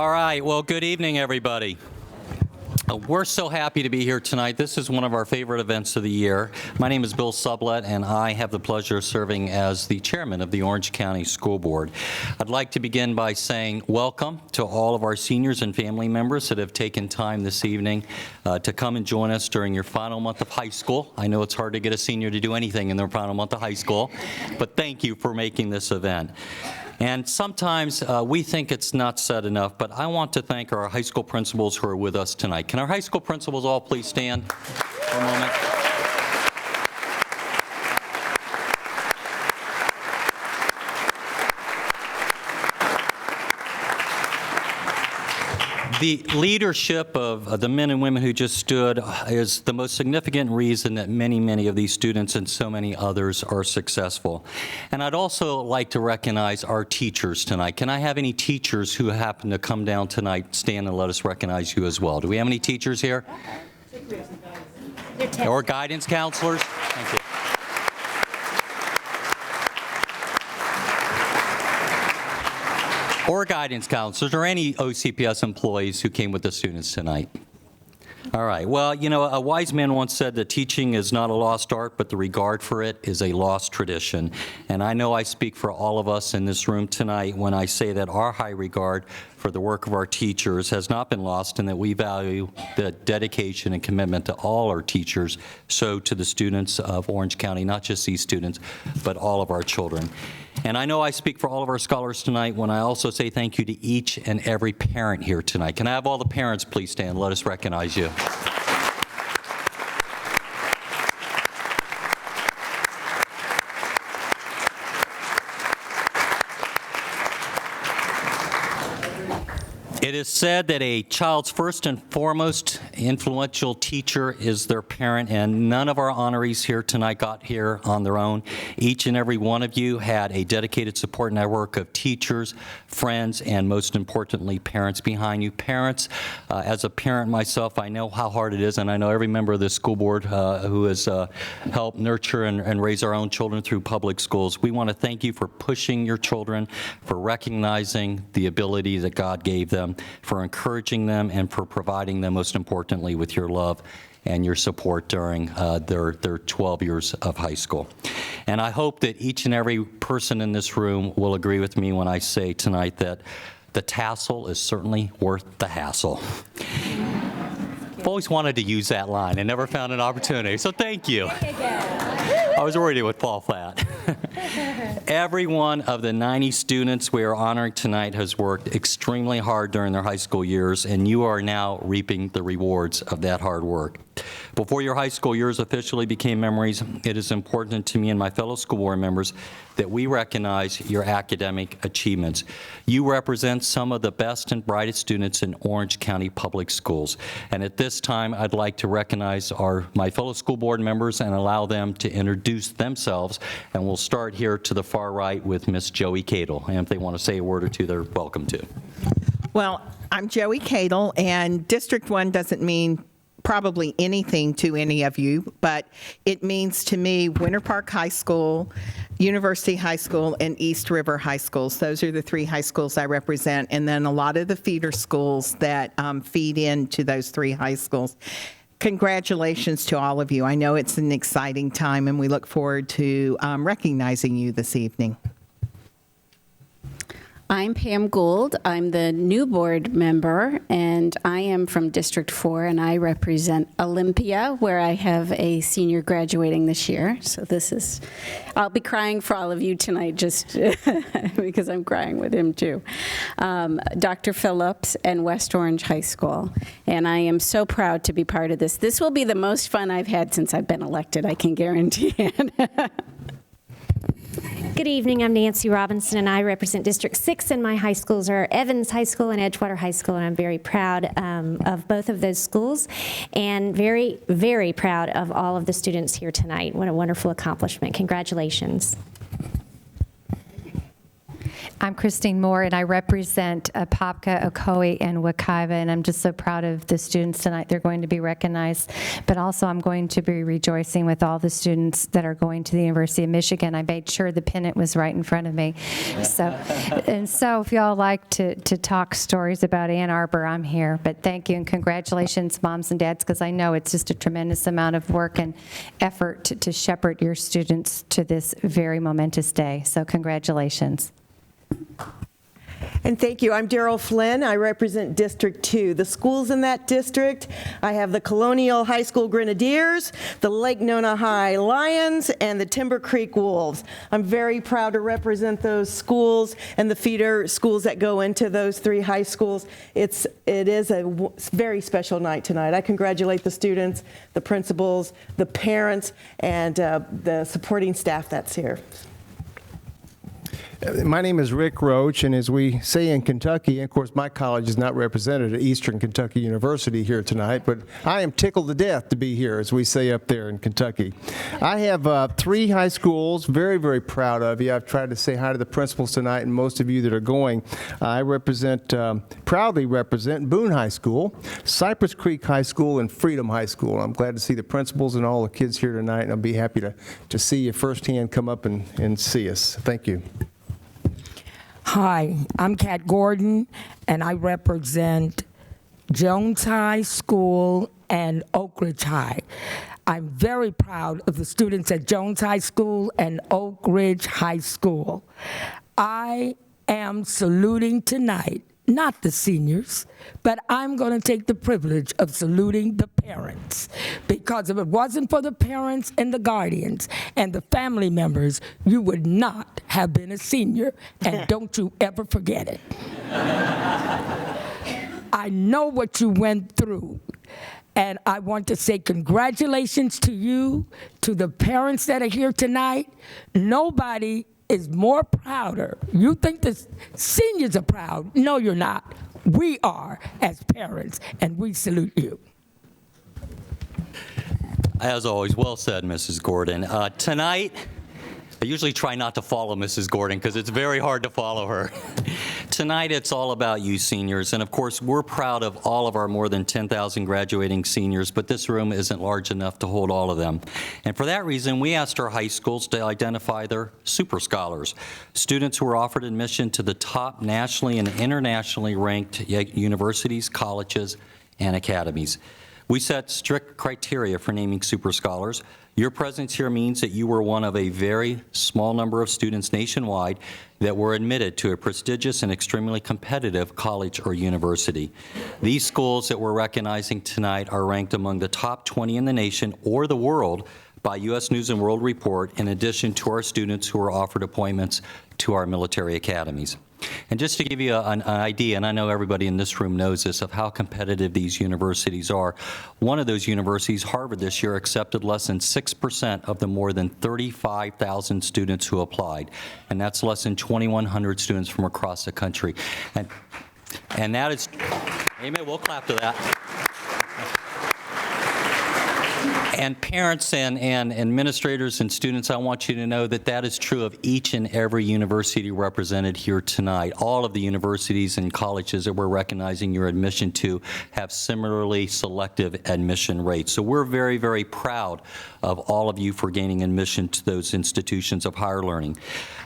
All right, well, good evening, everybody. We're so happy to be here tonight. This is one of our favorite events of the year. My name is Bill Sublett, and I have the pleasure of serving as the chairman of the Orange County School Board. I'd like to begin by saying welcome to all of our seniors and family members that have taken time this evening to come and join us during your final month of high school. I know it's hard to get a senior to do anything in their final month of high school, but thank you for making this event. And sometimes we think it's not said enough, but I want to thank our high school principals who are with us tonight. Can our high school principals all please stand for a moment? The leadership of the men and women who just stood is the most significant reason that many of these students and so many others are successful. And I'd also like to recognize our teachers tonight. Can I have any teachers who happen to come down tonight stand and let us recognize you as well? Do we have any teachers here? Or guidance counselors? Thank you. Or guidance counselors, or any OCPS employees who came with the students tonight. All right, well, you know, a wise man once said that teaching is not a lost art, but the regard for it is a lost tradition. And I know I speak for all of us in this room tonight when I say that our high regard for the work of our teachers has not been lost, and that we value the dedication and commitment to all our teachers, so to the students of Orange County, not just these students, but all of our children. And I know I speak for all of our scholars tonight when I also say thank you to each and every parent here tonight. Can I have all the parents please stand? Let us recognize you. It is said that a child's first and foremost influential teacher is their parent, and none of our honorees here tonight got here on their own. Each and every one of you had a dedicated support network of teachers, friends, and most importantly, parents behind you. Parents, as a parent myself, I know how hard it is, and I know every member of this school board who has helped nurture and raise our own children through public schools. We want to thank you for pushing your children, for recognizing the ability that God gave them, for encouraging them, and for providing them, most importantly, with your love and your support during their 12 years of high school. And I hope that each and every person in this room will agree with me when I say tonight that the tassel is certainly worth the hassle. I've always wanted to use that line and never found an opportunity, so thank you. I was worried it would fall flat. Every one of the 90 students we are honoring tonight has worked extremely hard during their high school years, and you are now reaping the rewards of that hard work. Before your high school years officially became memories, it is important to me and my fellow school board members that we recognize your academic achievements. You represent some of the best and brightest students in Orange County Public Schools. And at this time, I'd like to recognize my fellow school board members and allow them to introduce themselves. And we'll start here to the far right with Miss Joey Cadle. And if they want to say a word or two, they're welcome to. Well, I'm Joey Cadle, and District 1 doesn't mean probably anything to any of you, but it means to me Winter Park High School, University High School, and East River High Schools. Those are the three high schools I represent, and then a lot of the feeder schools that feed into those three high schools. Congratulations to all of you. I know it's an exciting time, and we look forward to recognizing you this evening. I'm Pam Gold. I'm the new board member, and I am from District 4, and I represent Olympia, where I have a senior graduating this year. So I'll be crying for all of you tonight just because I'm crying with him too. Dr. Phillips and West Orange High School, and I am so proud to be part of this. This will be the most fun I've had since I've been elected, I can guarantee it. Good evening, I'm Nancy Robinson, and I represent District 6, and my high schools are Evans High School and Edgewater High School, and I'm very proud of both of those schools, and very, very proud of all of the students here tonight. What a wonderful accomplishment. Congratulations. I'm Christine Moore, and I represent Apopka, Ocoee, and Wekiva, and I'm just so proud of the students tonight. They're going to be recognized, but also I'm going to be rejoicing with all the students that are going to the University of Michigan. I made sure the pennant was right in front of me. So if y'all like to talk stories about Ann Arbor, I'm here. But thank you and congratulations, moms and dads, because I know it's just a tremendous amount of work and effort to shepherd your students to this very momentous day. So congratulations. And thank you. I'm Darryl Flynn. I represent District 2. The schools in that district, I have the Colonial High School Grenadiers, the Lake Nona High Lions, and the Timber Creek Wolves. I'm very proud to represent those schools and the feeder schools that go into those 3 high schools. It is a very special night tonight. I congratulate the students, the principals, the parents, and the supporting staff that's here. My name is Rick Roach, and as we say in Kentucky, and of course my college is not represented at Eastern Kentucky University here tonight, but I am tickled to death to be here, as we say up there in Kentucky. I have 3 high schools, very, very proud of you. I've tried to say hi to the principals tonight, and most of you that are going. I proudly represent Boone High School, Cypress Creek High School, and Freedom High School. I'm glad to see the principals and all the kids here tonight, and I'll be happy to see you firsthand come up and see us. Thank you. Hi, I'm Kat Gordon, and I represent Jones High School and Oak Ridge High. I'm very proud of the students at Jones High School and Oak Ridge High School. I am saluting tonight, not the seniors, but I'm going to take the privilege of saluting the parents, because if it wasn't for the parents and the guardians and the family members, you would not have been a senior, and don't you ever forget it. I know what you went through, and I want to say congratulations to you, to the parents that are here tonight. Nobody is more prouder. You think the seniors are proud. No, you're not. We are as parents, and we salute you. As always, well said, Mrs. Gordon. Tonight, I usually try not to follow Mrs. Gordon because it's very hard to follow her. Tonight, it's all about you seniors. And of course, we're proud of all of our more than 10,000 graduating seniors, but this room isn't large enough to hold all of them. And for that reason, we asked our high schools to identify their super scholars, students who are offered admission to the top nationally and internationally ranked universities, colleges, and academies. We set strict criteria for naming super scholars. Your presence here means that you were one of a very small number of students nationwide that were admitted to a prestigious and extremely competitive college or university. These schools that we're recognizing tonight are ranked among the top 20 in the nation or the world by U.S. News and World Report, in addition to our students who are offered appointments to our military academies. And just to give you an idea, and I know everybody in this room knows this, of how competitive these universities are, one of those universities, Harvard, this year accepted less than 6% of the more than 35,000 students who applied. And that's less than 2,100 students from across the country. And that is, amen, we'll clap to that. And parents and administrators and students, I want you to know that that is true of each and every university represented here tonight. All of the universities and colleges that we're recognizing your admission to have similarly selective admission rates. So we're very, very proud of all of you for gaining admission to those institutions of higher learning.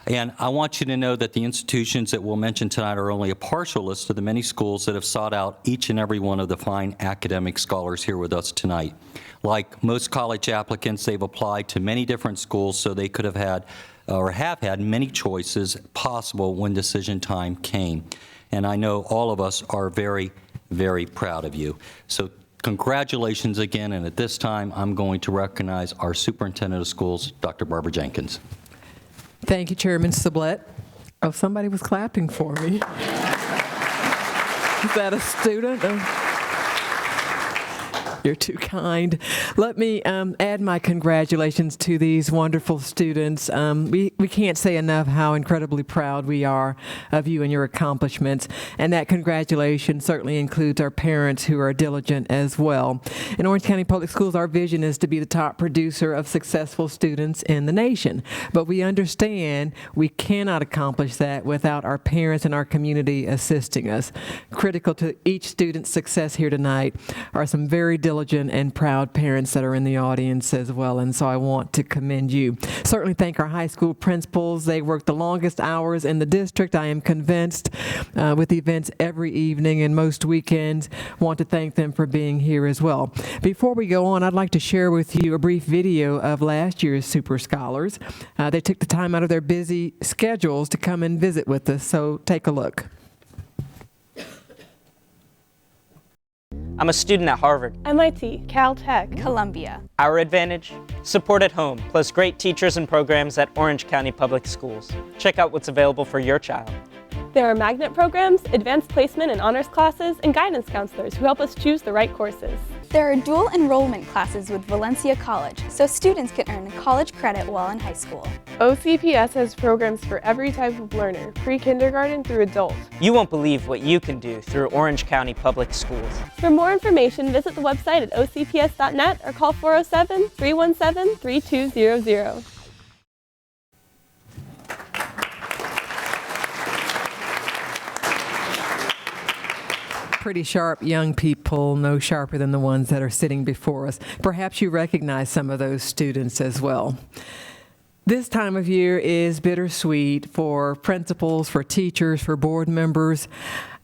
And I want you to know that the institutions that we'll mention tonight are only a partial list of the many schools that have sought out each and every one of the fine academic scholars here with us tonight. Like most college applicants, they've applied to many different schools, so they could have had or have had many choices possible when decision time came. And I know all of us are very, very proud of you. So congratulations again, and at this time, I'm going to recognize our Superintendent of Schools, Dr. Barbara Jenkins. Thank you, Chairman Sublette. Oh, somebody was clapping for me. Is that a student? You're too kind. Let me add my congratulations to these wonderful students. We can't say enough how incredibly proud we are of you and your accomplishments, and that congratulation certainly includes our parents who are diligent as well. In Orange County Public Schools, our vision is to be the top producer of successful students in the nation, but we understand we cannot accomplish that without our parents and our community assisting us. Critical to each student's success here tonight are some very diligent and proud parents that are in the audience as well, and so I want to commend you. Certainly thank our high school principals. They work the longest hours in the district, I am convinced, with events every evening and most weekends. Want to thank them for being here as well. Before we go on, I'd like to share with you a brief video of last year's Super Scholars. They took the time out of their busy schedules to come and visit with us, so take a look. I'm a student at Harvard, MIT, Caltech, Columbia. Our advantage? Support at home, plus great teachers and programs at Orange County Public Schools. Check out what's available for your child. There are magnet programs, advanced placement and honors classes, and guidance counselors who help us choose the right courses. There are dual enrollment classes with Valencia College, so students can earn college credit while in high school. OCPS has programs for every type of learner, pre-kindergarten through adult. You won't believe what you can do through Orange County Public Schools. For more information, visit the website at ocps.net or call 407-317-3200. Pretty sharp young people, no sharper than the ones that are sitting before us. Perhaps you recognize some of those students as well. This time of year is bittersweet for principals, for teachers, for board members.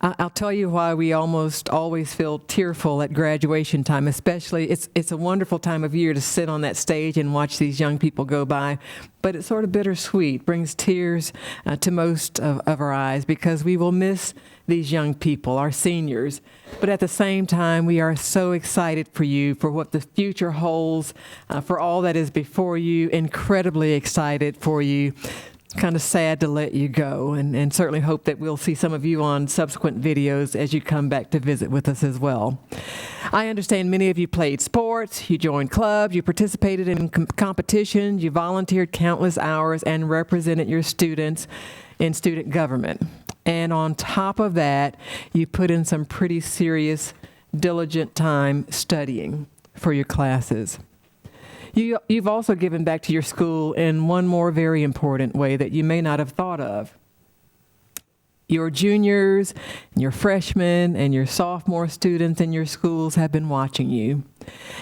I'll tell you why we almost always feel tearful at graduation time, especially it's a wonderful time of year to sit on that stage and watch these young people go by, but it's sort of bittersweet, brings tears to most of our eyes because we will miss these young people, our seniors. But at the same time, we are so excited for you, for what the future holds, for all that is before you, incredibly excited for you. Kind of sad to let you go, and certainly hope that we'll see some of you on subsequent videos as you come back to visit with us as well. I understand many of you played sports, you joined clubs, you participated in competitions, you volunteered countless hours and represented your students in student government. And on top of that, you put in some pretty serious, diligent time studying for your classes. You've also given back to your school in one more very important way that you may not have thought of. Your juniors, your freshmen, and your sophomore students in your schools have been watching you.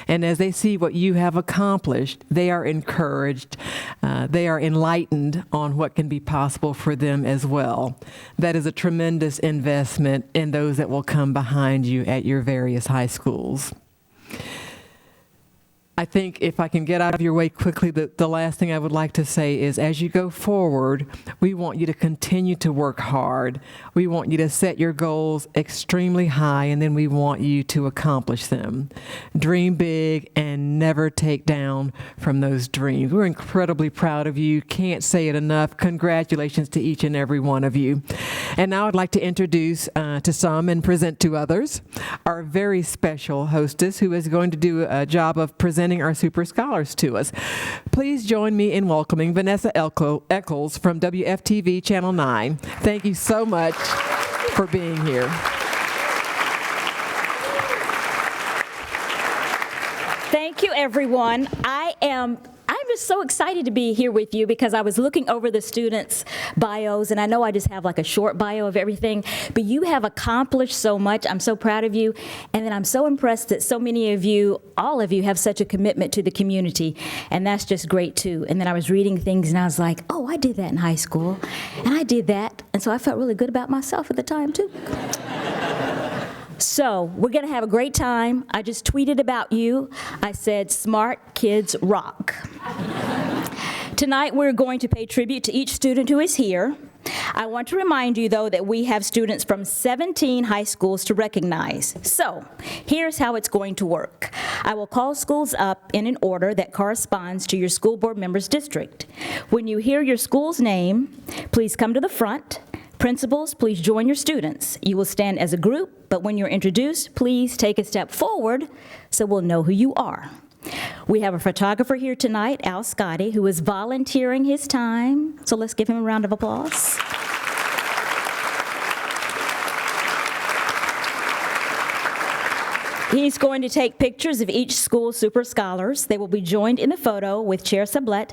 And as they see what you have accomplished, they are encouraged, they are enlightened on what can be possible for them as well. That is a tremendous investment in those that will come behind you at your various high schools. I think if I can get out of your way quickly, the last thing I would like to say is as you go forward, we want you to continue to work hard. We want you to set your goals extremely high, and then we want you to accomplish them. Dream big and never take down from those dreams. We're incredibly proud of you. Can't say it enough. Congratulations to each and every one of you. And now I'd like to introduce to some and present to others our very special hostess who is going to do a job of presenting our Super Scholars to us. Please join me in welcoming Vanessa Eccles from WFTV Channel 9. Thank you so much for being here. Thank you, everyone. I'm just so excited to be here with you because I was looking over the students' bios, and I know I just have like a short bio of everything, but you have accomplished so much. I'm so proud of you, and then I'm so impressed that so many of you, all of you, have such a commitment to the community, and that's just great too. And then I was reading things, and I was like, oh, I did that in high school, and I did that, and so I felt really good about myself at the time too. So we're going to have a great time. I just tweeted about you. I said, smart kids rock. Tonight we're going to pay tribute to each student who is here. I want to remind you, though, that we have students from 17 high schools to recognize. So here's how it's going to work. I will call schools up in an order that corresponds to your school board member's district. When you hear your school's name, please come to the front. Principals, please join your students. You will stand as a group, but when you're introduced, please take a step forward so we'll know who you are. We have a photographer here tonight, Al Scotty, who is volunteering his time, so let's give him a round of applause. He's going to take pictures of each school super scholars. They will be joined in the photo with Chair Sublette,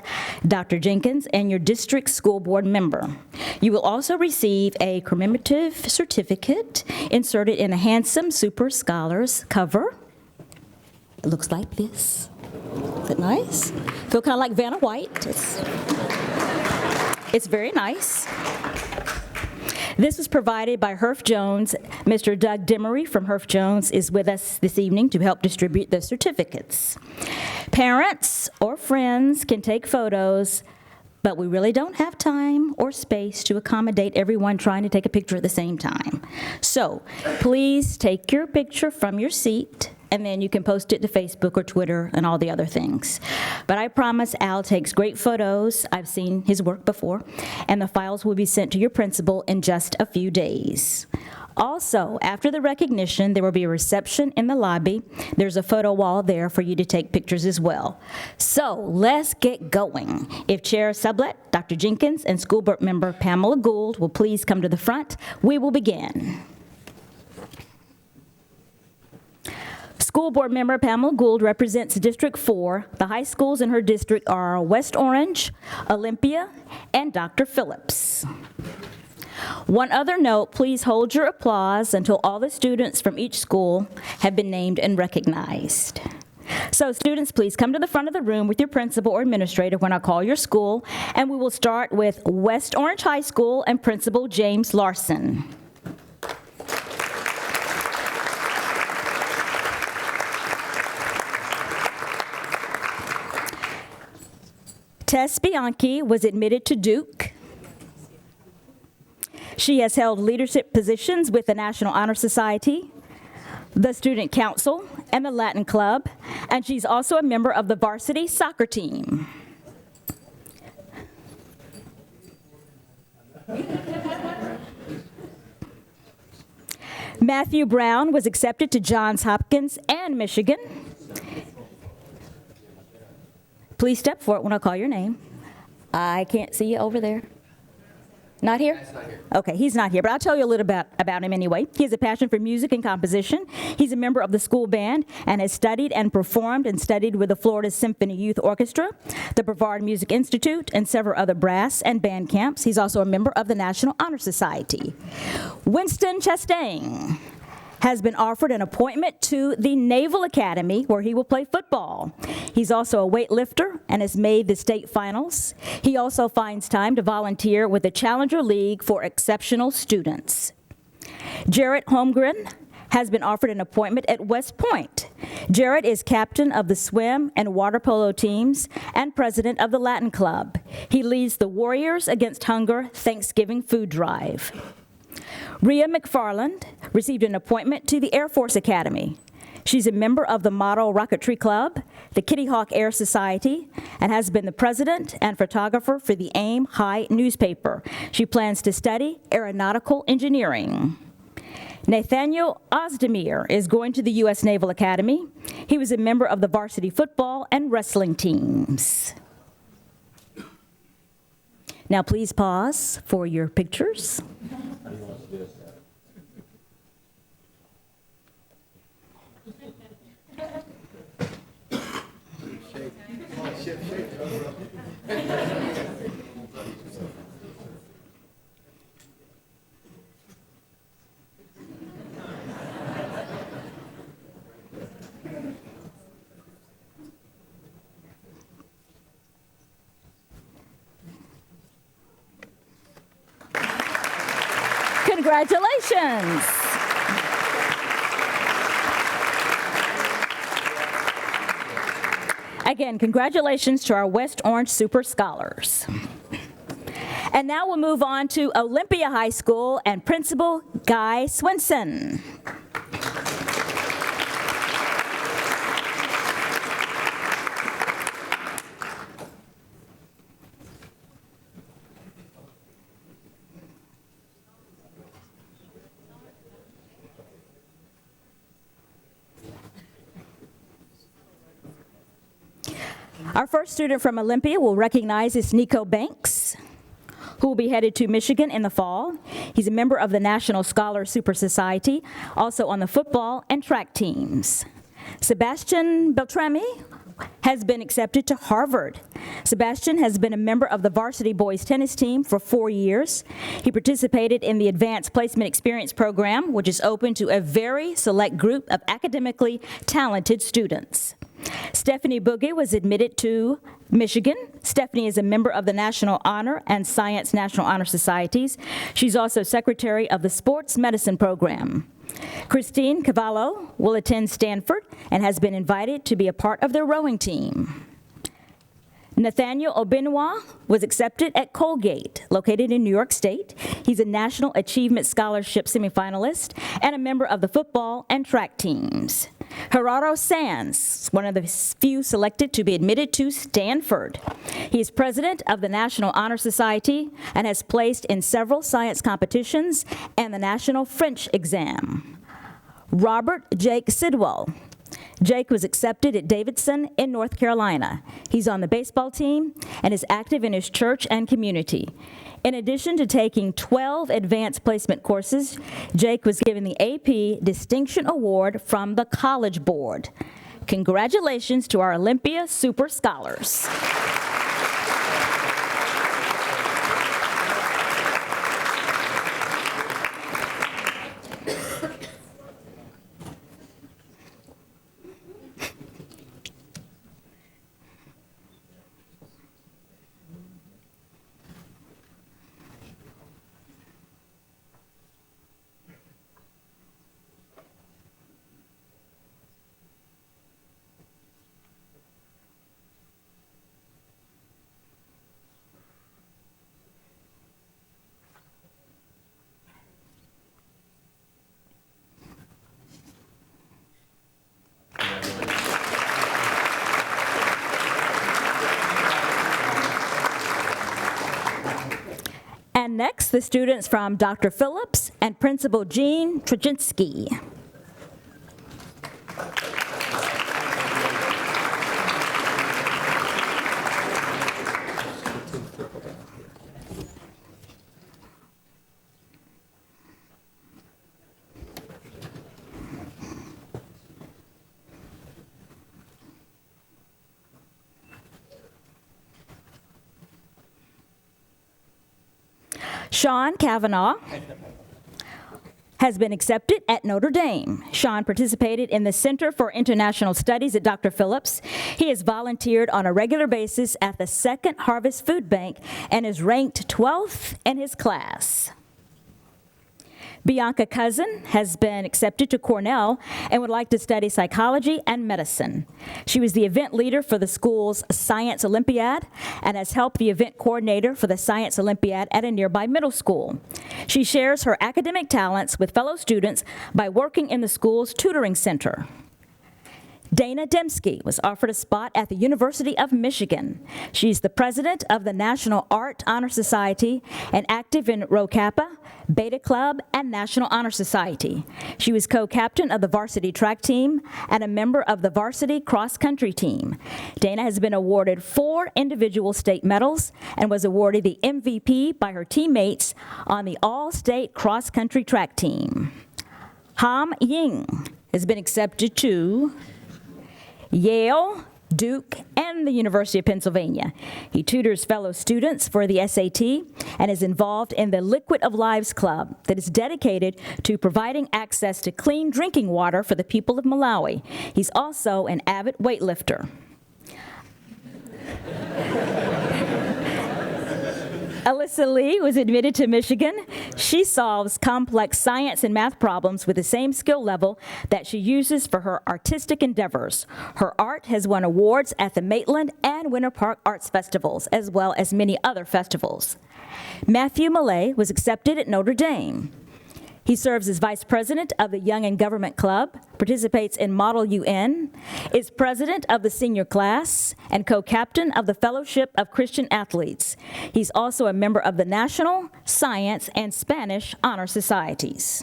Dr. Jenkins, and your district school board member. You will also receive a commemorative certificate inserted in a handsome super scholars cover. It looks like this. Is it nice? Feel kind of like Vanna White. It's very nice. This was provided by Herff Jones. Mr. Doug Demery from Herff Jones is with us this evening to help distribute the certificates. Parents or friends can take photos, but we really don't have time or space to accommodate everyone trying to take a picture at the same time. So please take your picture from your seat, and then you can post it to Facebook or Twitter and all the other things. But I promise Al takes great photos. I've seen his work before, and the files will be sent to your principal in just a few days. Also, after the recognition, there will be a reception in the lobby. There's a photo wall there for you to take pictures as well. So let's get going. If Chair Sublette, Dr. Jenkins, and School Board Member Pamela Gould will please come to the front, we will begin. School Board Member Pamela Gould represents District 4. The high schools in her district are West Orange, Olympia, and Dr. Phillips. One other note, please hold your applause until all the students from each school have been named and recognized. So students, please come to the front of the room with your principal or administrator when I call your school, and we will start with West Orange High School and Principal James Larson. Tess Bianchi was admitted to Duke. She has held leadership positions with the National Honor Society, the Student Council, and the Latin Club, and she's also a member of the varsity soccer team. Matthew Brown was accepted to Johns Hopkins and Michigan. Please step forward when I call your name. I can't see you over there. Not here? Okay, he's not here, but I'll tell you a little bit about him anyway. He has a passion for music and composition. He's a member of the school band and has studied and performed and studied with the Florida Symphony Youth Orchestra, the Brevard Music Institute, and several other brass and band camps. He's also a member of the National Honor Society. Winston Chastain has been offered an appointment to the Naval Academy where he will play football. He's also a weightlifter and has made the state finals. He also finds time to volunteer with the Challenger League for exceptional students. Jarrett Holmgren has been offered an appointment at West Point. Jarrett is captain of the swim and water polo teams and president of the Latin Club. He leads the Warriors Against Hunger Thanksgiving food drive. Rhea McFarland received an appointment to the Air Force Academy. She's a member of the Model Rocketry Club, the Kitty Hawk Air Society, and has been the president and photographer for the AIM High newspaper. She plans to study aeronautical engineering. Nathaniel Ozdemir is going to the U.S. Naval Academy. He was a member of the varsity football and wrestling teams. Now please pause for your pictures. Congratulations. Again, congratulations to our West Orange Super Scholars. And now we'll move on to Olympia High School and Principal Guy Swinson. Our first student from Olympia we'll recognize is Niko Banks, who will be headed to Michigan in the fall. He's a member of the National Scholar Super Society, also on the football and track teams. Sebastian Beltrami has been accepted to Harvard. Sebastian has been a member of the varsity boys tennis team for 4 years. He participated in the Advanced Placement Experience program, which is open to a very select group of academically talented students. Stephanie Boogie was admitted to Michigan. Stephanie is a member of the National Honor and Science National Honor Societies. She's also secretary of the Sports Medicine program. Christine Cavallo will attend Stanford and has been invited to be a part of their rowing team. Nathaniel O Benoit was accepted at Colgate, located in New York State. He's a National Achievement Scholarship semifinalist and a member of the football and track teams. Gerardo Sanz, one of the few selected to be admitted to Stanford. He is president of the National Honor Society and has placed in several science competitions and the National French exam. Robert Jake Sidwell. Jake was accepted at Davidson in North Carolina. He's on the baseball team and is active in his church and community. In addition to taking 12 advanced placement courses, Jake was given the AP Distinction Award from the College Board. Congratulations to our Olympia Super Scholars. And next, the students from Dr. Phillips and Principal Jean Trzynski. Sean Cavanagh has been accepted at Notre Dame. Sean participated in the Center for International Studies at Dr. Phillips. He has volunteered on a regular basis at the Second Harvest Food Bank and is ranked 12th in his class. Bianca Cousin has been accepted to Cornell and would like to study psychology and medicine. She was the event leader for the school's Science Olympiad and has helped the event coordinator for the Science Olympiad at a nearby middle school. She shares her academic talents with fellow students by working in the school's tutoring center. Dana Demski was offered a spot at the University of Michigan. She's the president of the National Art Honor Society and active in Rho Kappa, Beta Club, and National Honor Society. She was co-captain of the varsity track team and a member of the varsity cross-country team. Dana has been awarded 4 individual state medals and was awarded the MVP by her teammates on the all-state cross-country track team. Ham Ying has been accepted to Yale, Duke, and the University of Pennsylvania. He tutors fellow students for the SAT and is involved in the Liquid of Lives Club that is dedicated to providing access to clean drinking water for the people of Malawi. He's also an avid weightlifter. Alyssa Lee was admitted to Michigan. She solves complex science and math problems with the same skill level that she uses for her artistic endeavors. Her art has won awards at the Maitland and Winter Park Arts Festivals, as well as many other festivals. Matthew Malay was accepted at Notre Dame. He serves as vice president of the Young and Government Club, participates in Model UN, is president of the senior class, and co-captain of the Fellowship of Christian Athletes. He's also a member of the National, Science, and Spanish Honor Societies.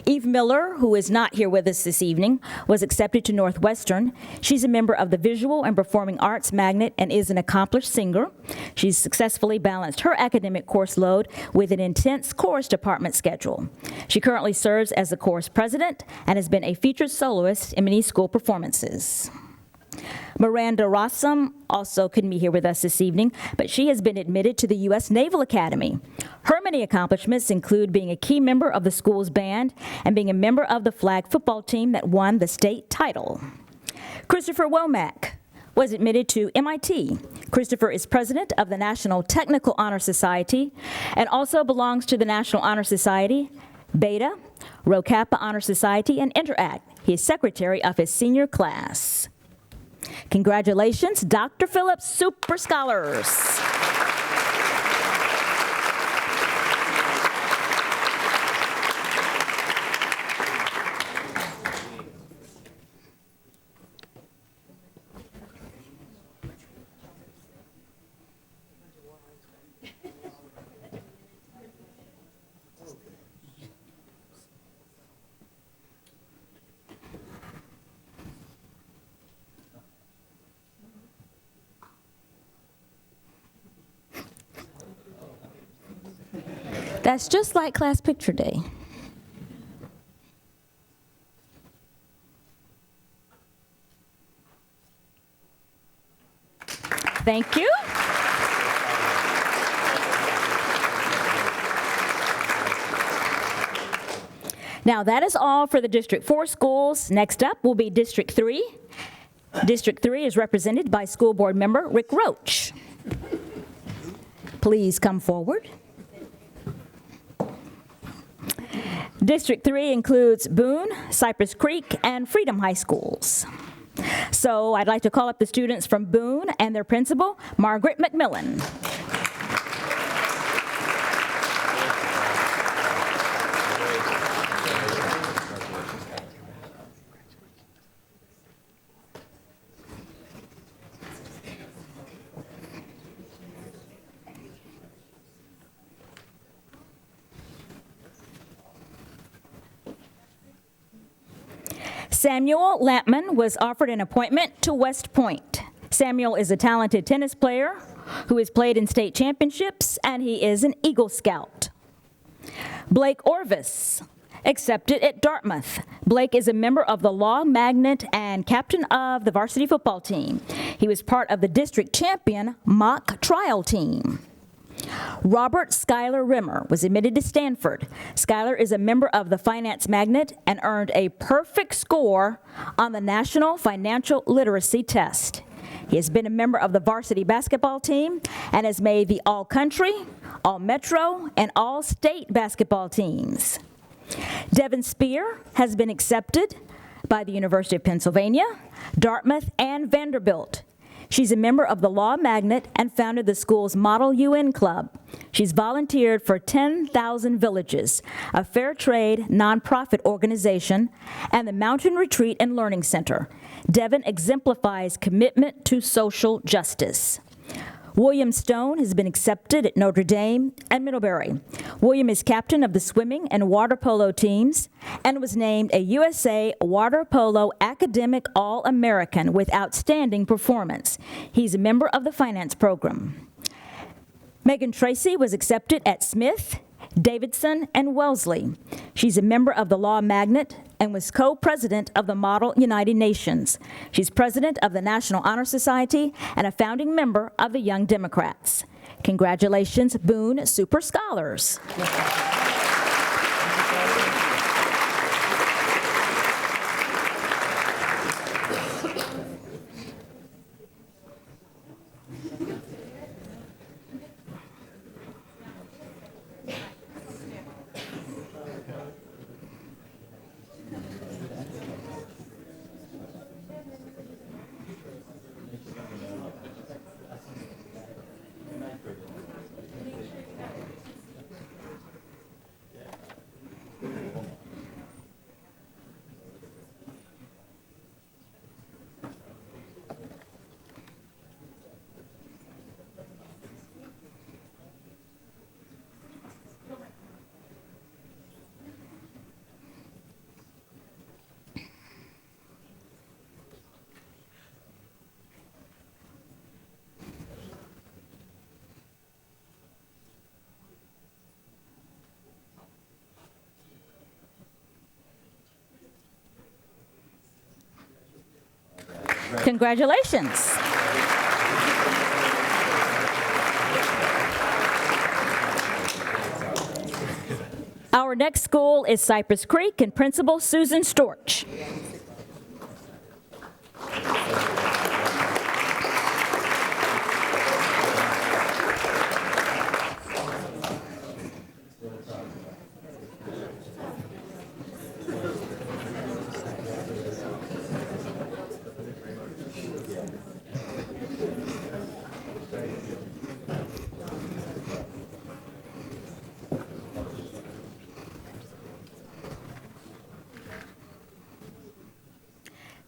Eve Miller, who is not here with us this evening, was accepted to Northwestern. She's a member of the Visual and Performing Arts Magnet and is an accomplished singer. She's successfully balanced her academic course load with an intense chorus department schedule. She currently serves as the chorus president and has been a featured soloist in many school performances. Miranda Rasam also couldn't be here with us this evening, but she has been admitted to the U.S. Naval Academy. Her many accomplishments include being a key member of the school's band and being a member of the flag football team that won the state title. Christopher Womack was admitted to MIT. Christopher is president of the National Technical Honor Society and also belongs to the National Honor Society, Beta, Rho Kappa Honor Society, and Interact. He is secretary of his senior class. Congratulations, Dr. Phillips, Super Scholars. That's just like class picture day. Thank you. Now that is all for the District 4 schools. Next up will be District 3. District 3 is represented by School Board Member Rick Roach. Please come forward. District 3 includes Boone, Cypress Creek, and Freedom High Schools. So I'd like to call up the students from Boone and their principal, Margaret McMillan. Samuel Lampman was offered an appointment to West Point. Samuel is a talented tennis player who has played in state championships, and he is an Eagle Scout. Blake Orvis, accepted at Dartmouth. Blake is a member of the Law Magnet and captain of the varsity football team. He was part of the district champion mock trial team. Robert Schuyler Rimmer was admitted to Stanford. Schuyler is a member of the Finance Magnet and earned a perfect score on the National Financial Literacy Test. He has been a member of the varsity basketball team and has made the All-Country, All-Metro, and All-State basketball teams. Devon Speier has been accepted by the University of Pennsylvania, Dartmouth, and Vanderbilt. She's a member of the Law Magnet and founded the school's Model UN Club. She's volunteered for 10,000 Villages, a fair trade nonprofit organization, and the Mountain Retreat and Learning Center. Devon exemplifies commitment to social justice. William Stone has been accepted at Notre Dame and Middlebury. William is captain of the swimming and water polo teams and was named a USA Water Polo Academic All-American with outstanding performance. He's a member of the finance program. Megan Tracy was accepted at Smith, Davidson, and Wellesley. She's a member of the Law Magnet and was co-president of the Model United Nations. She's president of the National Honor Society and a founding member of the Young Democrats. Congratulations, Boone Super Scholars. Congratulations. Our next school is Cypress Creek and Principal Susan Storch.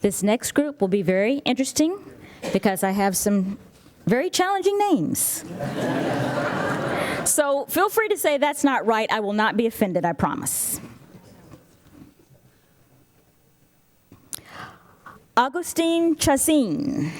This next group will be very interesting because I have some very challenging names. So feel free to say that's not right. I will not be offended, I promise. Augustine Gesine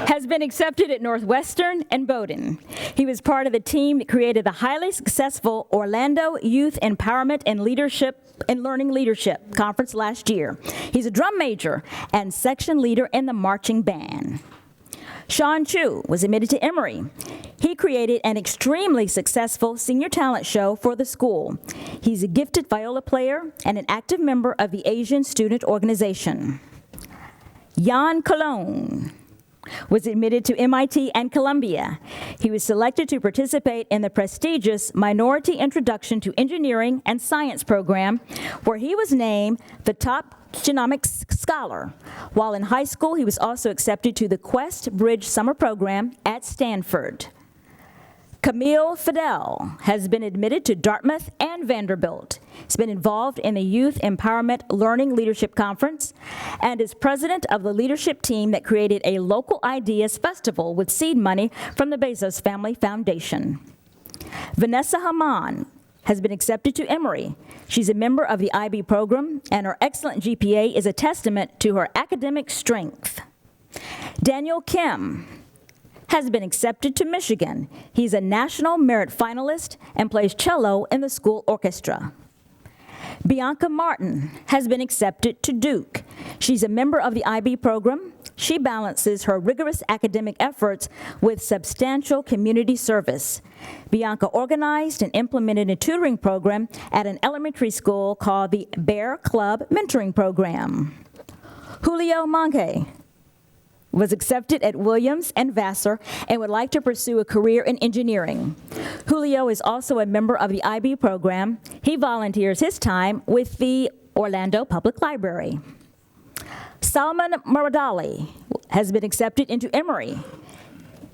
has been accepted at Northwestern and Bowdoin. He was part of the team that created the highly successful Orlando Youth Empowerment and Learning Leadership Conference last year. He's a drum major and section leader in the marching band. Sean Chu was admitted to Emory. He created an extremely successful senior talent show for the school. He's a gifted viola player and an active member of the Asian Student Organization. Jan Cologne was admitted to MIT and Columbia. He was selected to participate in the prestigious Minority Introduction to Engineering and Science program, where he was named the top genomics scholar. While in high school, he was also accepted to the Quest Bridge Summer Program at Stanford. Camille Fidel has been admitted to Dartmouth and Vanderbilt. He's been involved in the Youth Empowerment Learning Leadership Conference and is president of the leadership team that created a local ideas festival with seed money from the Bezos Family Foundation. Vanessa Hammond has been accepted to Emory. She's a member of the IB program, and her excellent GPA is a testament to her academic strength. Daniel Kim has been accepted to Michigan. He's a National Merit Finalist and plays cello in the school orchestra. Bianca Martin has been accepted to Duke. She's a member of the IB program. She balances her rigorous academic efforts with substantial community service. Bianca organized and implemented a tutoring program at an elementary school called the Bear Club Mentoring Program. Julio Monge was accepted at Williams and Vassar and would like to pursue a career in engineering. Julio is also a member of the IB program. He volunteers his time with the Orlando Public Library. Salman Muradali has been accepted into Emory.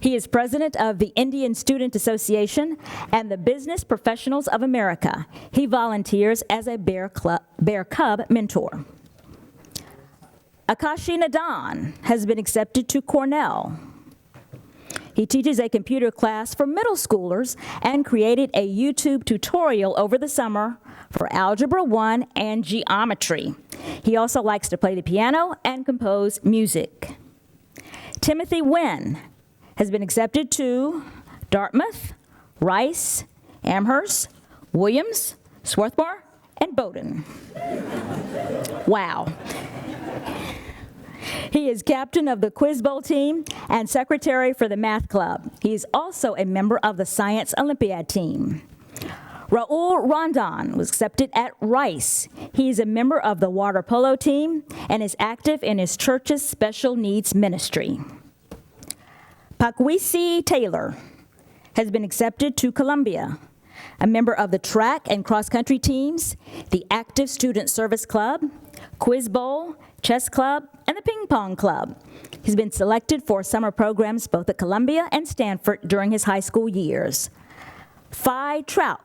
He is president of the Indian Student Association and the Business Professionals of America. He volunteers as a Bear Cub mentor. Akashi Nadan has been accepted to Cornell. He teaches a computer class for middle schoolers and created a YouTube tutorial over the summer for Algebra 1 and geometry. He also likes to play the piano and compose music. Timothy Nguyen has been accepted to Dartmouth, Rice, Amherst, Williams, Swarthmore, and Bowdoin. Wow. He is captain of the Quiz Bowl team and secretary for the math club. He is also a member of the Science Olympiad team. Raul Rondon was accepted at Rice. He is a member of the water polo team and is active in his church's special needs ministry. Pakwisi Taylor has been accepted to Columbia, a member of the track and cross-country teams, the Active Student Service Club, Quiz Bowl, Chess Club, and the Ping Pong Club. He's been selected for summer programs both at Columbia and Stanford during his high school years. Phi Trout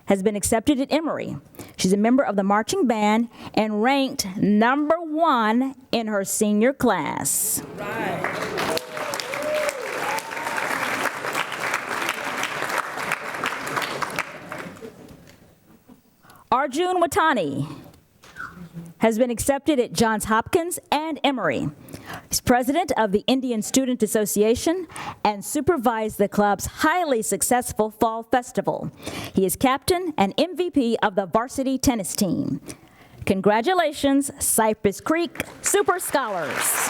has been accepted at Emory. She's a member of the marching band and ranked #1 in her senior class. Right. Arjun Watani has been accepted at Johns Hopkins and Emory. He's president of the Indian Student Association and supervised the club's highly successful fall festival. He is captain and MVP of the varsity tennis team. Congratulations, Cypress Creek Super Scholars.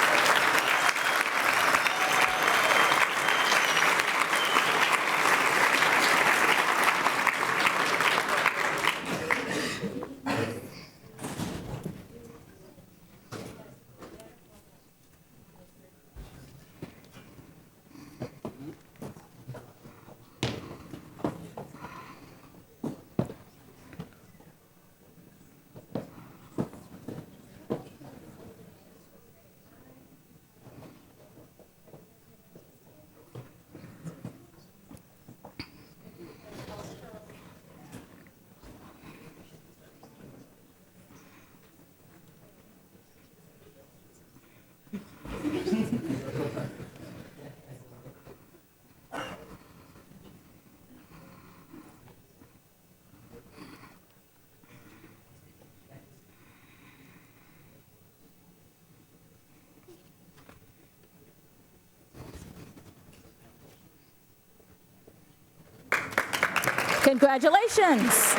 Congratulations.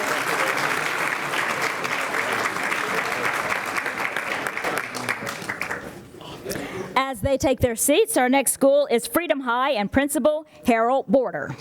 As they take their seats, our next school is Freedom High and Principal Harold Border.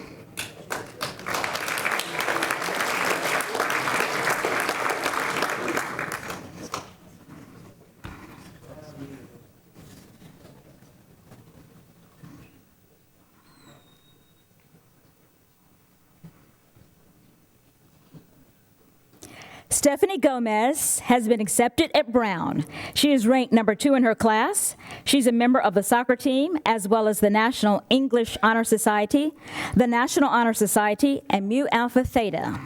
Stephanie Gomez has been accepted at Brown. She is ranked number 2 in her class. She's a member of the soccer team, as well as the National English Honor Society, the National Honor Society, and Mu Alpha Theta.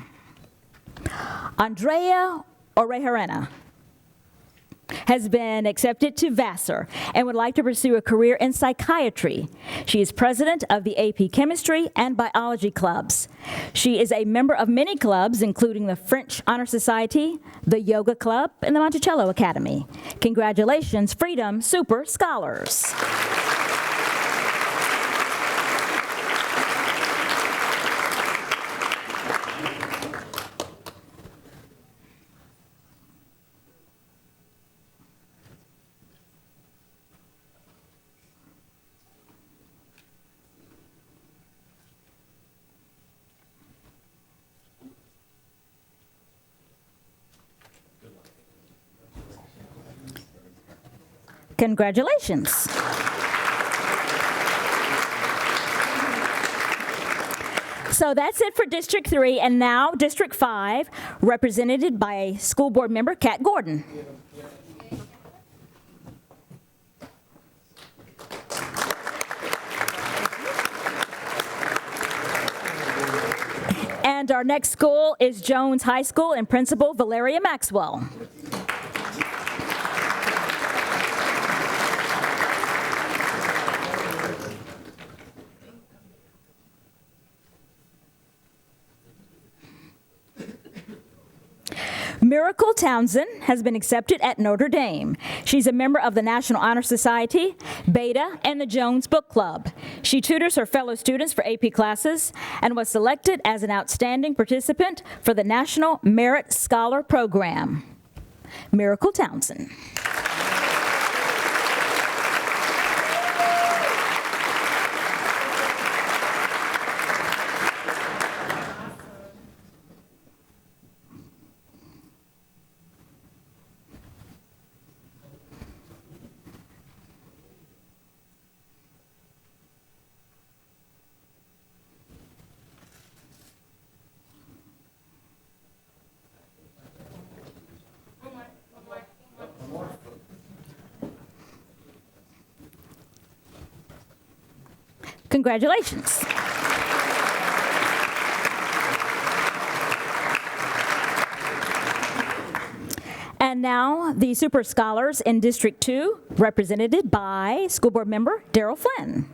Andrea Orejarena has been accepted to Vassar and would like to pursue a career in psychiatry. She is president of the AP Chemistry and Biology clubs. She is a member of many clubs, including the French Honor Society, the Yoga Club, and the Monticello Academy. Congratulations, Freedom Super Scholars. Congratulations. So that's it for District 3, and now District 5, represented by School Board Member Kat Gordon. And our next school is Jones High School and Principal Valeria Maxwell. Miracle Townsend has been accepted at Notre Dame. She's a member of the National Honor Society, Beta, and the Jones Book Club. She tutors her fellow students for AP classes and was selected as an outstanding participant for the National Merit Scholar Program. Miracle Townsend. Congratulations. And now the Super Scholars in District 2, represented by School Board Member Darryl Flynn.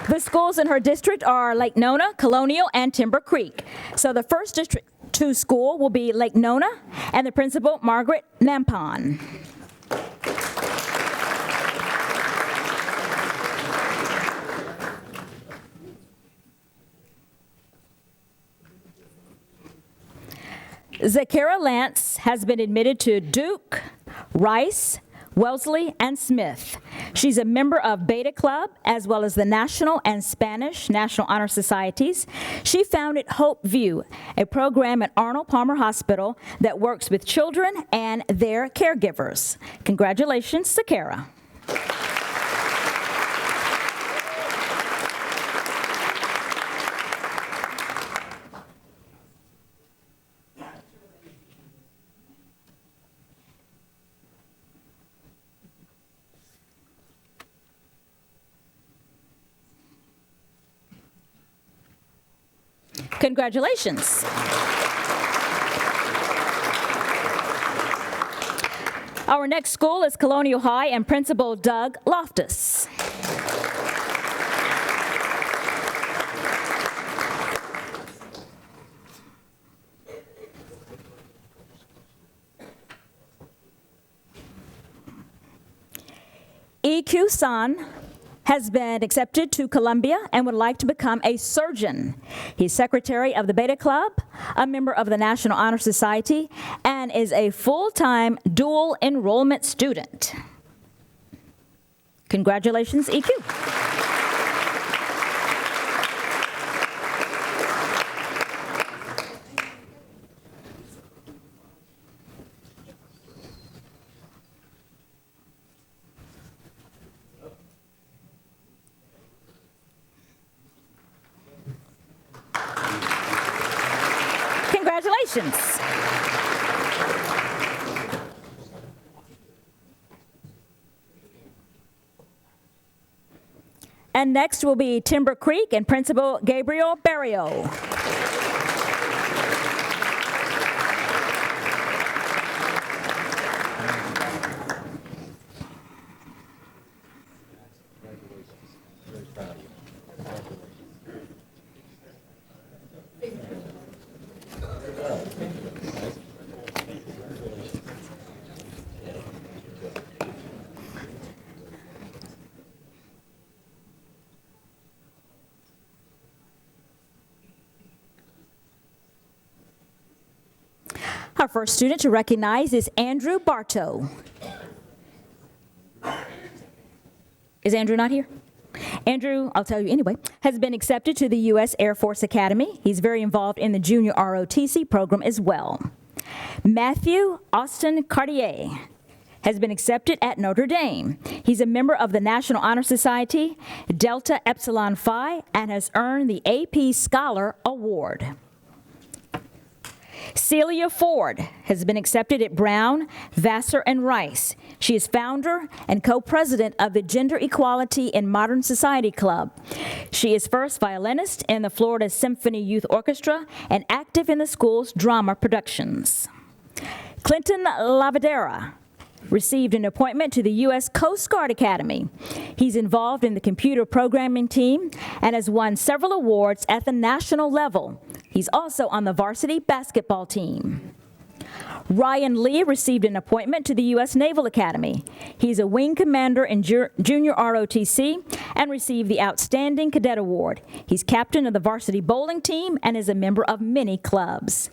The schools in her district are Lake Nona, Colonial, and Timber Creek. So the first District 2 school will be Lake Nona, and the principal, Margaret Nampon. Zakara Lance has been admitted to Duke, Rice, Wellesley, and Smith. She's a member of Beta Club, as well as the National and Spanish National Honor Societies. She founded Hope View, a program at Arnold Palmer Hospital that works with children and their caregivers. Congratulations, Zakara. Congratulations. Our next school is Colonial High and Principal Doug Loftus. EQ San has been accepted to Columbia and would like to become a surgeon. He's secretary of the Beta Club, a member of the National Honor Society, and is a full-time dual enrollment student. Congratulations, EQ. Congratulations. And next will be Timber Creek and Principal Gabriel Barrio. Our first student to recognize is Andrew Bartow. Is Andrew not here? Andrew, I'll tell you anyway, has been accepted to the U.S. Air Force Academy. He's very involved in the junior ROTC program as well. Matthew Austin Cartier has been accepted at Notre Dame. He's a member of the National Honor Society, Delta Epsilon Phi, and has earned the AP Scholar Award. Celia Ford has been accepted at Brown, Vassar, and Rice. She is founder and co-president of the Gender Equality in Modern Society Club. She is first violinist in the Florida Symphony Youth Orchestra and active in the school's drama productions. Clinton Lavadera received an appointment to the U.S. Coast Guard Academy. He's involved in the computer programming team and has won several awards at the national level. He's also on the varsity basketball team. Ryan Lee received an appointment to the U.S. Naval Academy. He's a wing commander in junior ROTC and received the Outstanding Cadet Award. He's captain of the varsity bowling team and is a member of many clubs.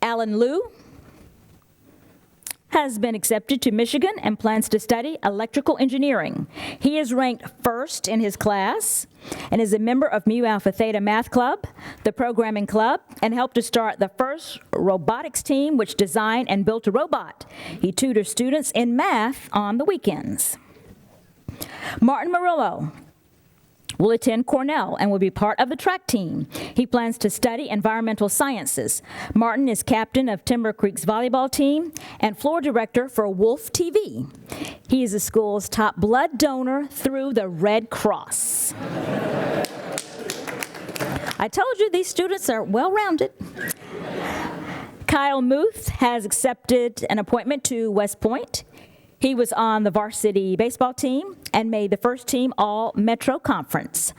Alan Liu has been accepted to Michigan and plans to study electrical engineering. He is ranked first in his class and is a member of Mu Alpha Theta Math Club, the Programming Club, and helped to start the first robotics team which designed and built a robot. He tutors students in math on the weekends. Martin Murillo will attend Cornell and will be part of the track team. He plans to study environmental sciences. Martin is captain of Timber Creek's volleyball team and floor director for Wolf TV. He is the school's top blood donor through the Red Cross. I told you these students are well-rounded. Kyle Muth has accepted an appointment to West Point. He was on the varsity baseball team and made the first team All-Metro Conference.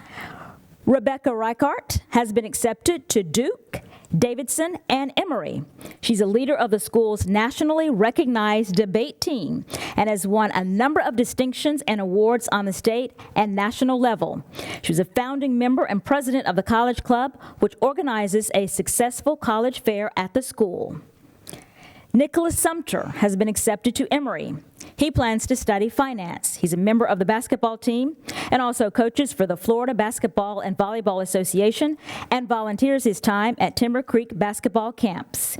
Rebecca Reichart has been accepted to Duke, Davidson, and Emory. She's a leader of the school's nationally recognized debate team and has won a number of distinctions and awards on the state and national level. She was a founding member and president of the College Club, which organizes a successful college fair at the school. Nicholas Sumter has been accepted to Emory. He plans to study finance. He's a member of the basketball team and also coaches for the Florida Basketball and Volleyball Association and volunteers his time at Timber Creek basketball camps.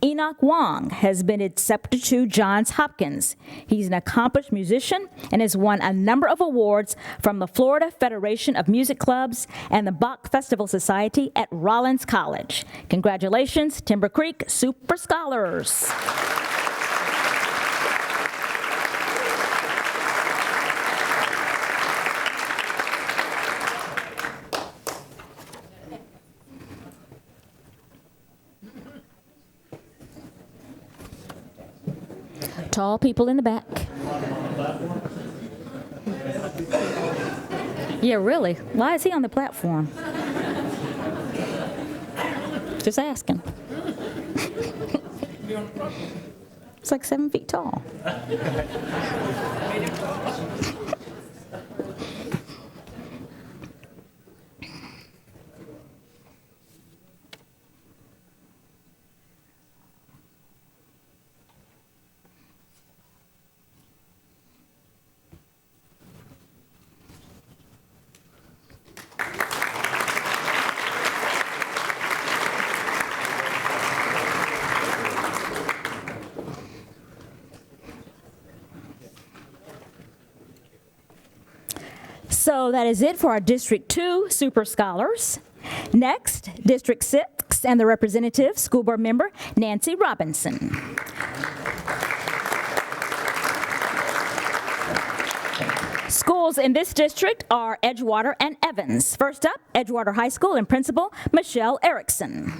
Enoch Wong has been accepted to Johns Hopkins. He's an accomplished musician and has won a number of awards from the Florida Federation of Music Clubs and the Bach Festival Society at Rollins College. Congratulations, Timber Creek Super Scholars. Tall people in the back. Yeah, really. Why is he on the platform? Just asking. It's like 7 feet tall. So that is it for our District 2 Super Scholars. Next, District 6 and the representative, School Board Member Nancy Robinson. Schools in this district are Edgewater and Evans. First up, Edgewater High School and Principal Michelle Erickson.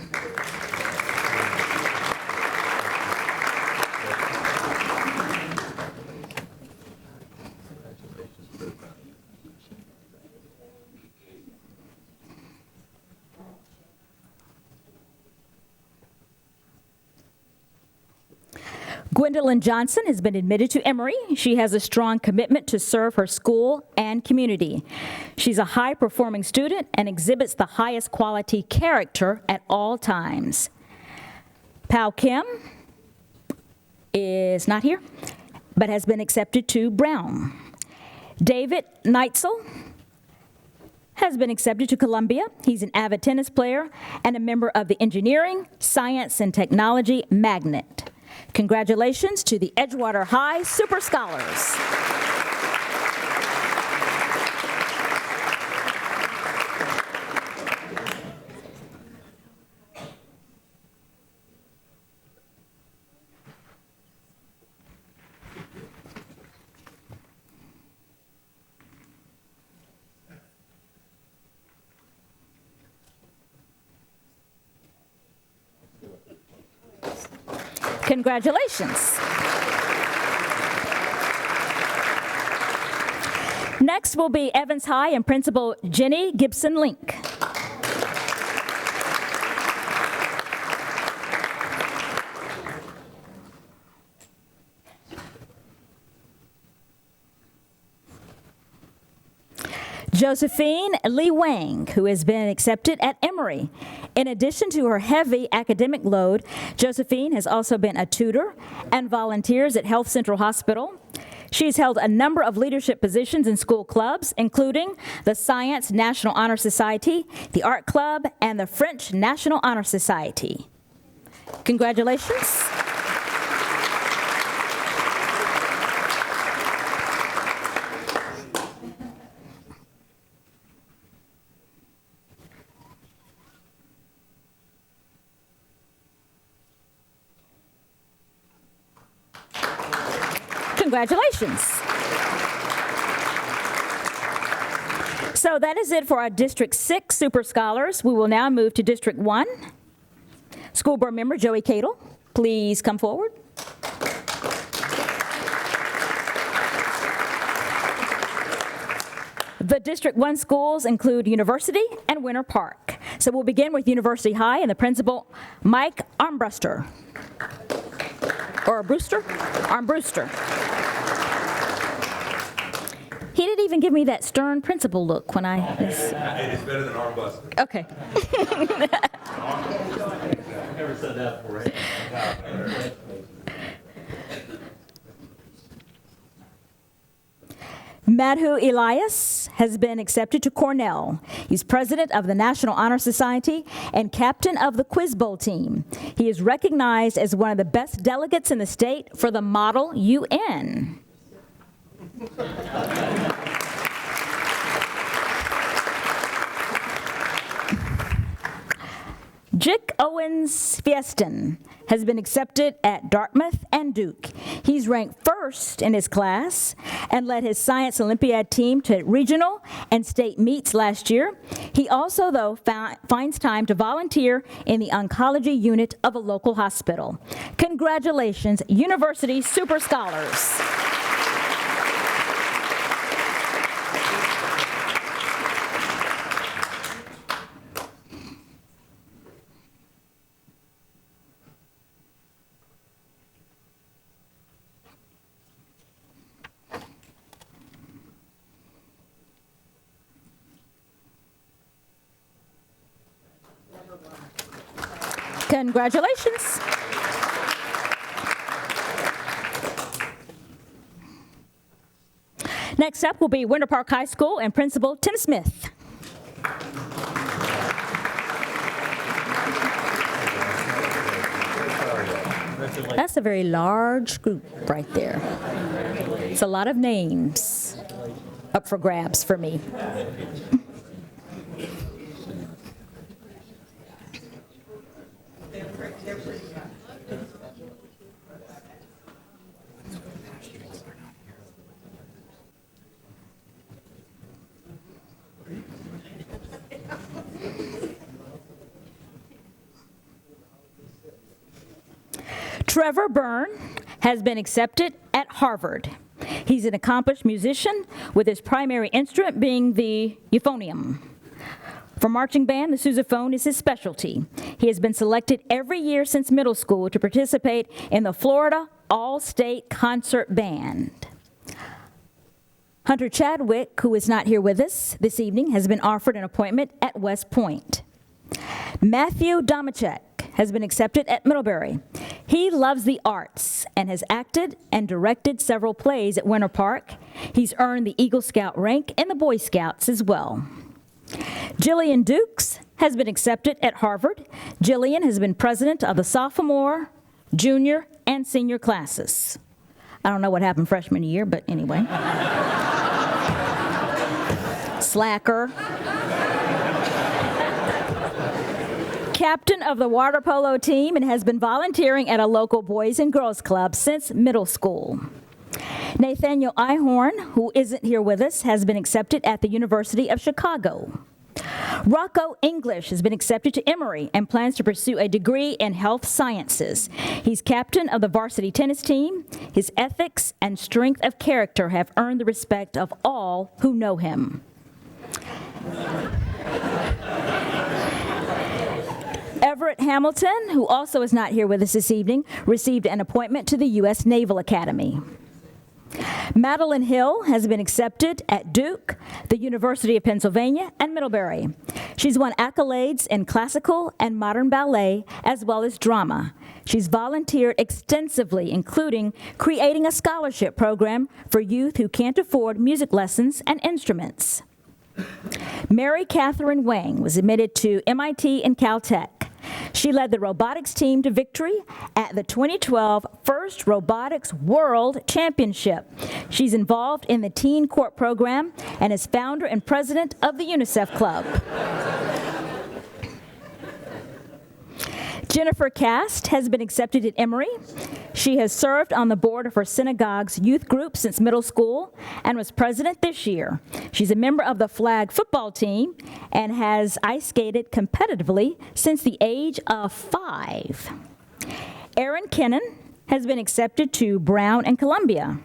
Gwendolyn Johnson has been admitted to Emory. She has a strong commitment to serve her school and community. She's a high-performing student and exhibits the highest quality character at all times. Pao Kim is not here, but has been accepted to Brown. David Neitzel has been accepted to Columbia. He's an avid tennis player and a member of the Engineering, Science, and Technology Magnet. Congratulations to the Edgewater High Super Scholars. Congratulations. Next will be Evans High and Principal Jenny Gibson-Link. Josephine Lee Wang, who has been accepted at Emory. In addition to her heavy academic load, Josephine has also been a tutor and volunteers at Health Central Hospital. She's held a number of leadership positions in school clubs, including the Science National Honor Society, the Art Club, and the French National Honor Society. Congratulations. Congratulations. So that is it for our District 6 Super Scholars. We will now move to District 1. School Board Member Joey Cadle, please come forward. The District 1 schools include University and Winter Park. So we'll begin with University High and the principal, Mike Armbruster. Or Brewster? Armbruster. He didn't even give me that stern principal look when I... It's better than Armbuster. Okay. Never said that before. Madhu Elias has been accepted to Cornell. He's president of the National Honor Society and captain of the Quiz Bowl team. He is recognized as one of the best delegates in the state for the Model UN. Jick Owens Fiesten has been accepted at Dartmouth and Duke. He's ranked first in his class and led his Science Olympiad team to regional and state meets last year. He also, though, finds time to volunteer in the oncology unit of a local hospital. Congratulations, University Super Scholars. Congratulations. Next up will be Winter Park High School and Principal Tim Smith. That's a very large group right there. It's a lot of names up for grabs for me. Trevor Burn has been accepted at Harvard. He's an accomplished musician, with his primary instrument being the euphonium. For marching band, the sousaphone is his specialty. He has been selected every year since middle school to participate in the Florida All-State Concert Band. Hunter Chadwick, who is not here with us this evening, has been offered an appointment at West Point. Matthew Domachek has been accepted at Middlebury. He loves the arts and has acted and directed several plays at Winter Park. He's earned the Eagle Scout rank in the Boy Scouts as well. Jillian Dukes has been accepted at Harvard. Jillian has been president of the sophomore, junior, and senior classes. I don't know what happened freshman year, but anyway. Slacker. Captain of the water polo team and has been volunteering at a local Boys and Girls Club since middle school. Nathaniel Ihorn, who isn't here with us, has been accepted at the University of Chicago. Rocco English has been accepted to Emory and plans to pursue a degree in health sciences. He's captain of the varsity tennis team. His ethics and strength of character have earned the respect of all who know him. Everett Hamilton, who also is not here with us this evening, received an appointment to the U.S. Naval Academy. Madeline Hill has been accepted at Duke, the University of Pennsylvania, and Middlebury. She's won accolades in classical and modern ballet, as well as drama. She's volunteered extensively, including creating a scholarship program for youth who can't afford music lessons and instruments. Mary Catherine Wang was admitted to MIT and Caltech. She led the robotics team to victory at the 2012 First Robotics World Championship. She's involved in the Teen Court program and is founder and president of the UNICEF Club. Jennifer Cast has been accepted at Emory. She has served on the board of her synagogue's youth group since middle school and was president this year. She's a member of the flag football team and has ice skated competitively since the age of 5. Erin Kennan has been accepted to Brown and Columbia.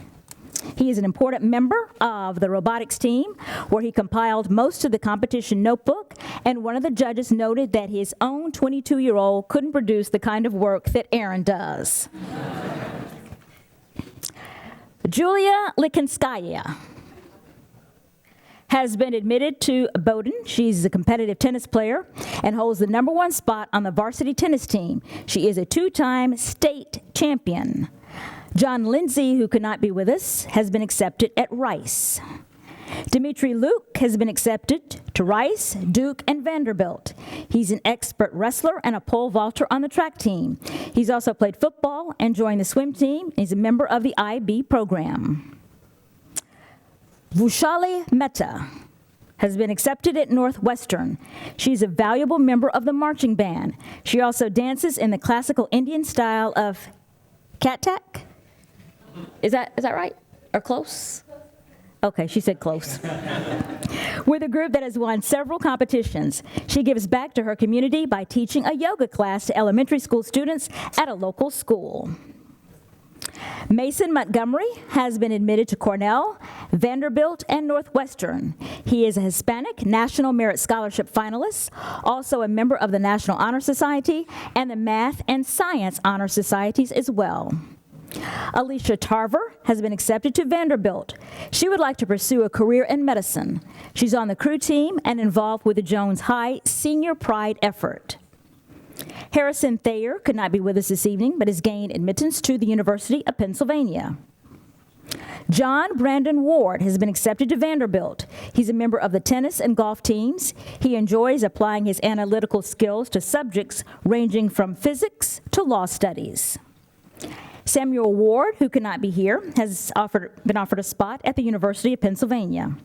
He is an important member of the robotics team, where he compiled most of the competition notebook, and one of the judges noted that his own 22-year-old couldn't produce the kind of work that Aaron does. Julia Likinskaya has been admitted to Bowdoin. She's a competitive tennis player and holds the #1 spot on the varsity tennis team. She is a 2-time state champion. John Lindsay, who could not be with us, has been accepted at Rice. Dimitri Luke has been accepted to Rice, Duke, and Vanderbilt. He's an expert wrestler and a pole vaulter on the track team. He's also played football and joined the swim team. He's a member of the IB program. Vaishali Mehta has been accepted at Northwestern. She's a valuable member of the marching band. She also dances in the classical Indian style of Kathak. Is that right? Or close? Okay, she said close. With a group that has won several competitions. She gives back to her community by teaching a yoga class to elementary school students at a local school. Mason Montgomery has been admitted to Cornell, Vanderbilt, and Northwestern. He is a Hispanic National Merit Scholarship finalist, also a member of the National Honor Society and the Math and Science Honor Societies as well. Alicia Tarver has been accepted to Vanderbilt. She would like to pursue a career in medicine. She's on the crew team and involved with the Jones High Senior Pride effort. Harrison Thayer could not be with us this evening, but has gained admittance to the University of Pennsylvania. John Brandon Ward has been accepted to Vanderbilt. He's a member of the tennis and golf teams. He enjoys applying his analytical skills to subjects ranging from physics to law studies. Samuel Ward, who could not be here, has been offered a spot at the University of Pennsylvania.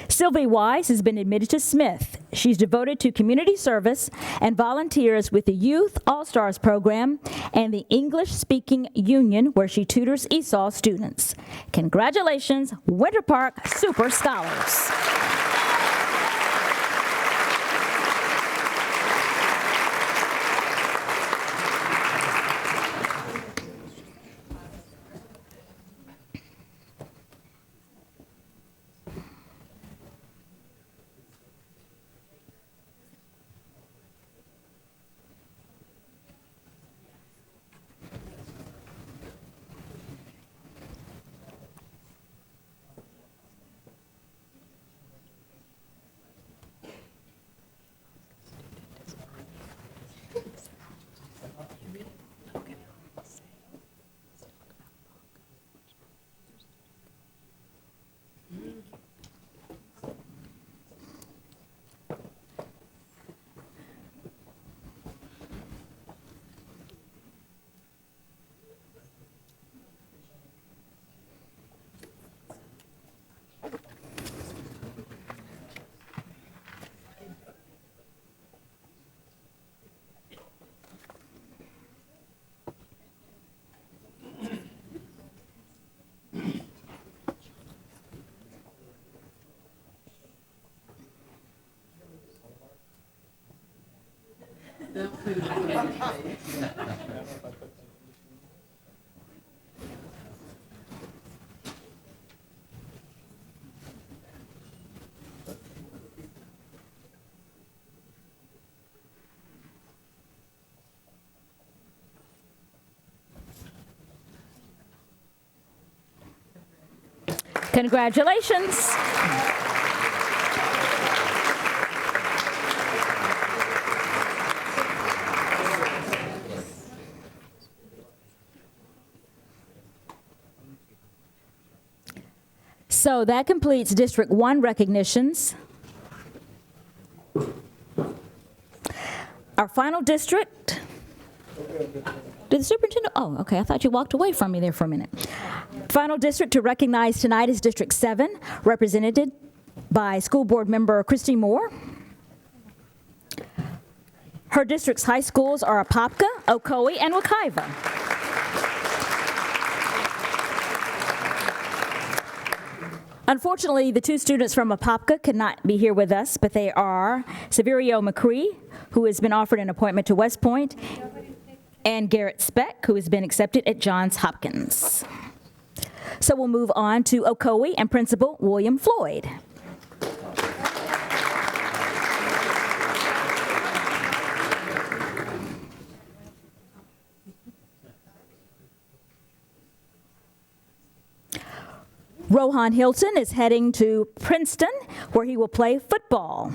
Sylvie Wise has been admitted to Smith. She's devoted to community service and volunteers with the Youth All-Stars program and the English-Speaking Union, where she tutors ESOL students. Congratulations, Winter Park Super Scholars. Congratulations. So that completes District 1 recognitions. Our final district. Did the superintendent? Oh, okay. I thought you walked away from me there for a minute. Final district to recognize tonight is District 7, represented by School Board Member Christy Moore. Her district's high schools are Apopka, Ocoee, and Wekiva. Unfortunately, the two students from Apopka could not be here with us, but they are Severio McCree, who has been offered an appointment to West Point, and Garrett Speck, who has been accepted at Johns Hopkins. So we'll move on to Ocoee and Principal William Floyd. Rohan Hilton is heading to Princeton, where he will play football.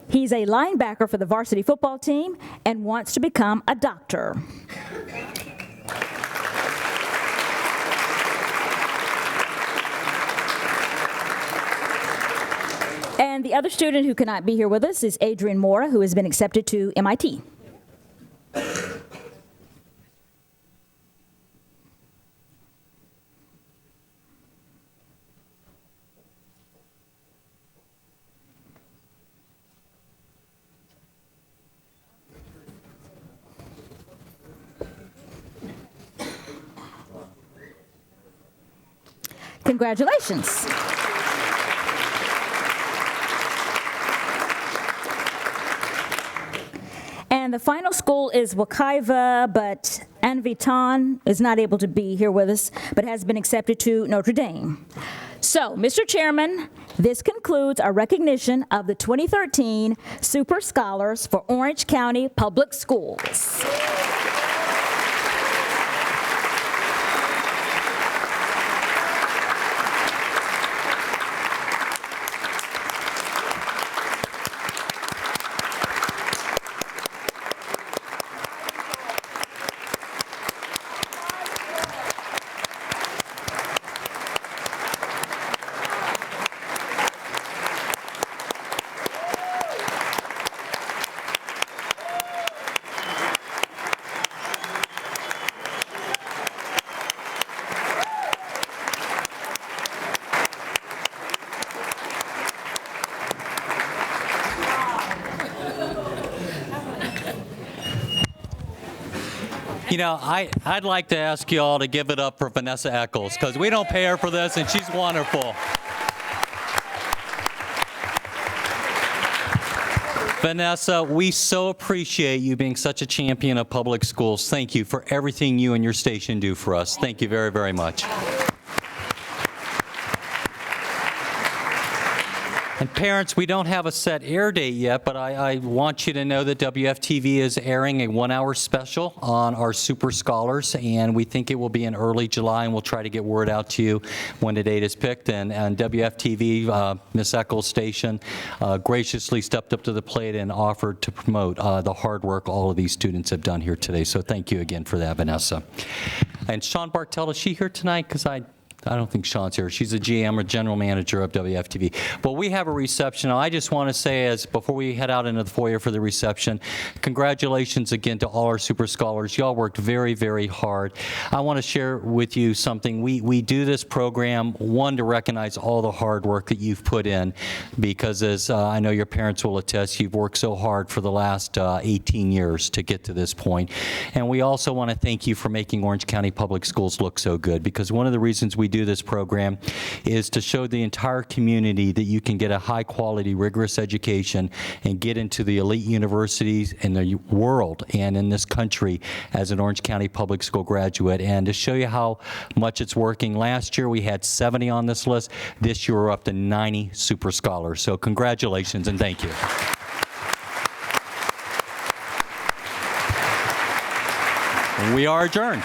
He's a linebacker for the varsity football team and wants to become a doctor. And the other student who cannot be here with us is Adrian Mora, who has been accepted to MIT. Congratulations. And the final school is Wekiva, but Anvitan is not able to be here with us, but has been accepted to Notre Dame. So, Mr. Chairman, this concludes our recognition of the 2013 Super Scholars for Orange County Public Schools. You know, I'd like to ask you all to give it up for Vanessa Eccles, because we don't pay her for this, and she's wonderful. Vanessa, we so appreciate you being such a champion of public schools. Thank you for everything you and your station do for us. Thank you very, very much. And parents, we don't have a set air date yet, but I want you to know that WFTV is airing a 1-hour special on our Super Scholars, and we think it will be in early July, and we'll try to get word out to you when the date is picked. And WFTV, Ms. Eccles' station, graciously stepped up to the plate and offered to promote the hard work all of these students have done here today. So thank you again for that, Vanessa. And Sean Bartell, is she here tonight? Because I don't think Sean's here. She's a GM or general manager of WFTV. Well, we have a reception. I just want to say, as before we head out into the foyer for the reception, congratulations again to all our Super Scholars. Y'all worked very, very hard. I want to share with you something. We do this program, one, to recognize all the hard work that you've put in, because as I know your parents will attest, you've worked so hard for the last 18 years to get to this point. And we also want to thank you for making Orange County Public Schools look so good, because one of the reasons we do this program is to show the entire community that you can get a high quality, rigorous education and get into the elite universities in the world and in this country as an Orange County Public School graduate. And to show you how much it's working, last year we had 70 on this list. This year we're up to 90 Super Scholars. So congratulations and thank you. We are adjourned.